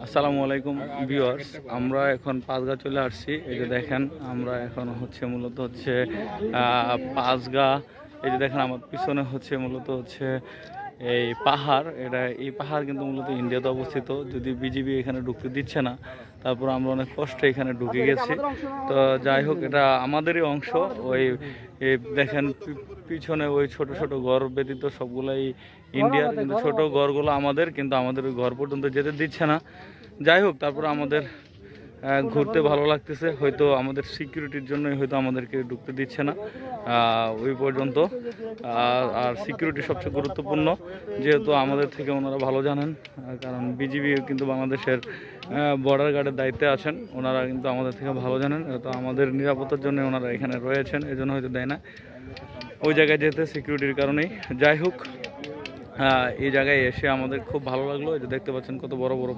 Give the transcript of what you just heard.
আসসালামু আলাইকুম ভিউয়ার্স, আমরা এখন পাঁচগা চলে আসছি। এই যে দেখেন, আমরা এখন মূলত পাঁচগা। এই যে দেখেন আমার পিছনে মূলত এই পাহাড়। এই পাহাড় কিন্তু মূলত ইন্ডিয়াতে অবস্থিত। যদি বিজিবি এখানে ঢুকতে দিচ্ছে না, তারপর আমরা অনেক কষ্টে এখানে ঢুকে গেছি। তো যাই হোক, এটা আমাদেরই অংশ। ওই দেখেন পিছনে ওই ছোট ছোট ঘর ব্যতীত সবগুলাই ইন্ডিয়ার, কিন্তু ছোট ঘরগুলো আমাদের, কিন্তু আমাদের ওই ঘর পর্যন্ত যেতে দিচ্ছে না। যাই হোক, তারপর আমাদের ঘুরতে ভালো লাগতেছে। হয়তো আমাদের সিকিউরিটির জন্যই হয়তো আমাদেরকে ঢুকতে দিচ্ছে না ওই পর্যন্ত। আর সিকিউরিটি সবচেয়ে গুরুত্বপূর্ণ, যেহেতু আমাদের থেকে ওনারা ভালো জানেন। কারণ বিজিবি কিন্তু বাংলাদেশের বর্ডার গার্ডের দায়িত্বে আছেন। ওনারা কিন্তু আমাদের থেকে ভালো জানেন। তো আমাদের নিরাপত্তার জন্য ওনারা এখানে রয়েছেন, এই জন্য হয়তো দেয় না ওই জায়গায় যেতে, সিকিউরিটির কারণেই। যাই হোক, এই জায়গায় এসে আমাদের খুব ভালো লাগলো। এই যে দেখতে পাচ্ছেন কত বড় বড়